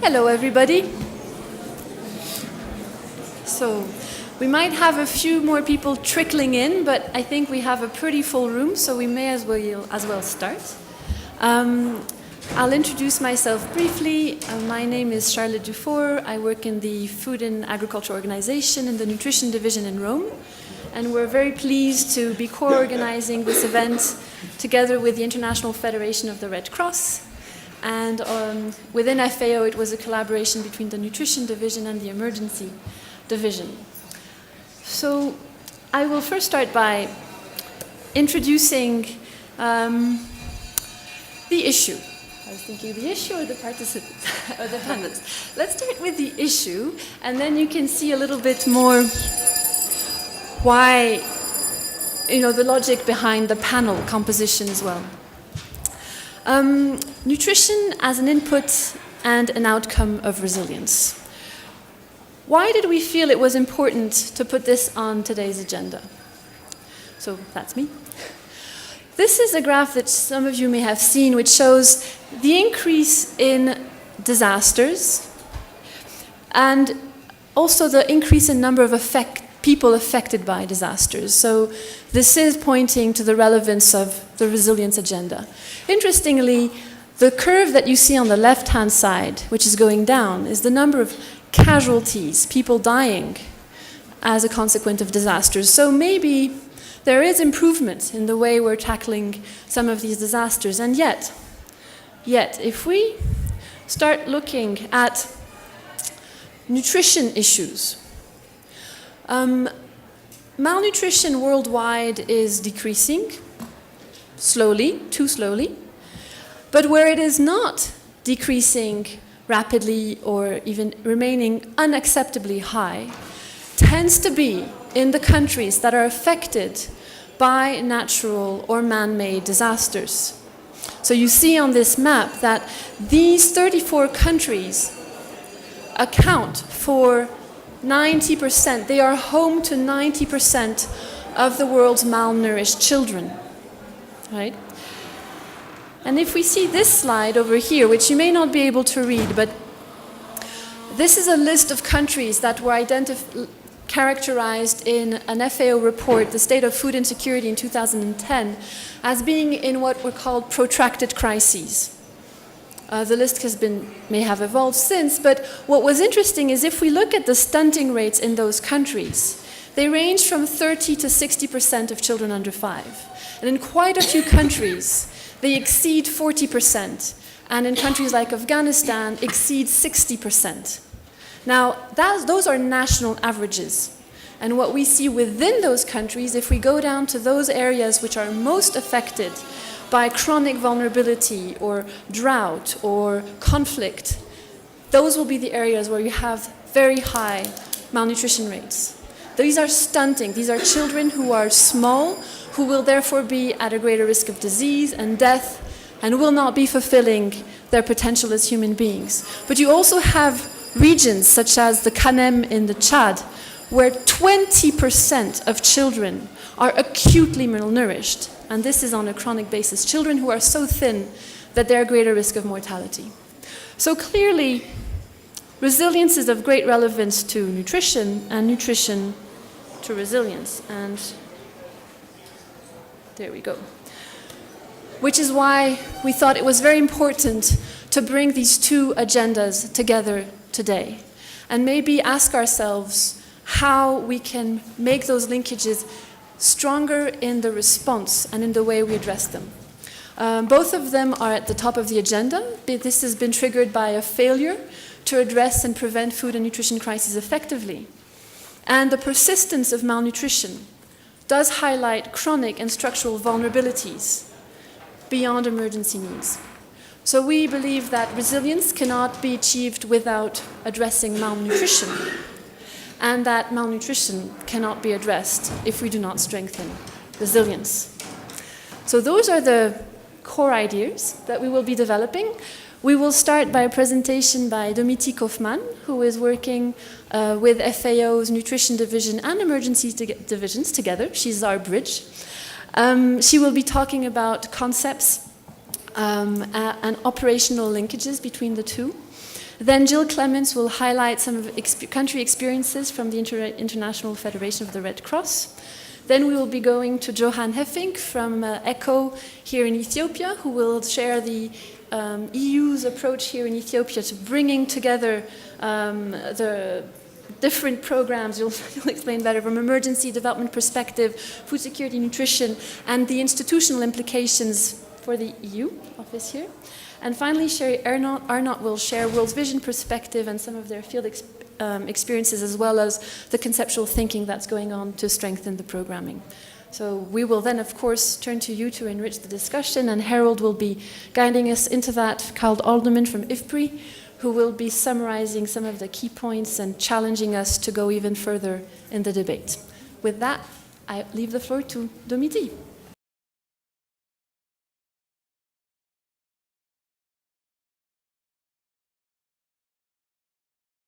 Hello, everybody. So, we might have a few more people trickling in, but I think we have a pretty full room, so we may as well start. I'll introduce myself briefly. My name is Charlotte Dufour. I work in the Food and Agriculture Organization in the Nutrition Division in Rome. And we're very pleased to be co-organizing this event together with the International Federation of the Red Cross. And within FAO, it was a collaboration between the Nutrition Division and the Emergency Division. So I will first start by introducing the issue. I was thinking the issue or the participants, or the panelists. Let's start with the issue, and then you can see a little bit more why, the logic behind the panel composition as well. Nutrition as an input and an outcome of resilience. Why did we feel it was important to put this on today's agenda? So that's me. This is a graph that some of you may have seen, which shows the increase in disasters and also the increase in number of people affected by disasters. So this is pointing to the relevance of the resilience agenda. Interestingly, the curve that you see on the left-hand side, which is going down, is the number of casualties, people dying as a consequence of disasters. So maybe there is improvement in the way we're tackling some of these disasters. And yet, if we start looking at nutrition issues, malnutrition worldwide is decreasing, slowly, too slowly, but where it is not decreasing rapidly or even remaining unacceptably high tends to be in the countries that are affected by natural or man-made disasters. So you see on this map that these 34 countries account for 90%, they are home to 90% of the world's malnourished children, right? And if we see this slide over here, which you may not be able to read, but this is a list of countries that were characterized in an FAO report, the State of Food Insecurity in 2010, as being in what were called protracted crises. The list may have evolved since, but what was interesting is if we look at the stunting rates in those countries, they range from 30 to 60% of children under 5. And in quite a few countries, they exceed 40%, and in countries like Afghanistan, exceed 60%. Now, those are national averages. And what we see within those countries, if we go down to those areas which are most affected by chronic vulnerability or drought or conflict, those will be the areas where you have very high malnutrition rates. These are stunting. These are children who are small, who will therefore be at a greater risk of disease and death and will not be fulfilling their potential as human beings. But you also have regions such as the Kanem in the Chad, where 20% of children are acutely malnourished. And this is on a chronic basis. Children who are so thin that they're at greater risk of mortality. So clearly, resilience is of great relevance to nutrition and nutrition to resilience. And there we go. Which is why we thought it was very important to bring these two agendas together today. And maybe ask ourselves how we can make those linkages stronger in the response and in the way we address them. Both of them are at the top of the agenda. This has been triggered by a failure to address and prevent food and nutrition crises effectively. And the persistence of malnutrition does highlight chronic and structural vulnerabilities beyond emergency needs. So we believe that resilience cannot be achieved without addressing malnutrition, and that malnutrition cannot be addressed if we do not strengthen resilience. So those are the core ideas that we will be developing. We will start by a presentation by Domiti Kaufmann, who is working with FAO's Nutrition Division and Emergency Divisions together. She's our bridge. She will be talking about concepts and operational linkages between the two. Then Jill Clements will highlight some of country experiences from the International Federation of the Red Cross. Then we will be going to Johan Heffink from ECHO here in Ethiopia, who will share the EU's approach here in Ethiopia to bringing together the different programs, you'll explain better, from emergency development perspective, food security, nutrition, and the institutional implications for the EU office here. And finally, Sherry Arnott will share World Vision perspective and some of their field experiences, as well as the conceptual thinking that's going on to strengthen the programming. So we will then, of course, turn to you to enrich the discussion, and Harold will be guiding us into that, Carl Alderman from IFPRI, who will be summarizing some of the key points and challenging us to go even further in the debate. With that, I leave the floor to Domiti.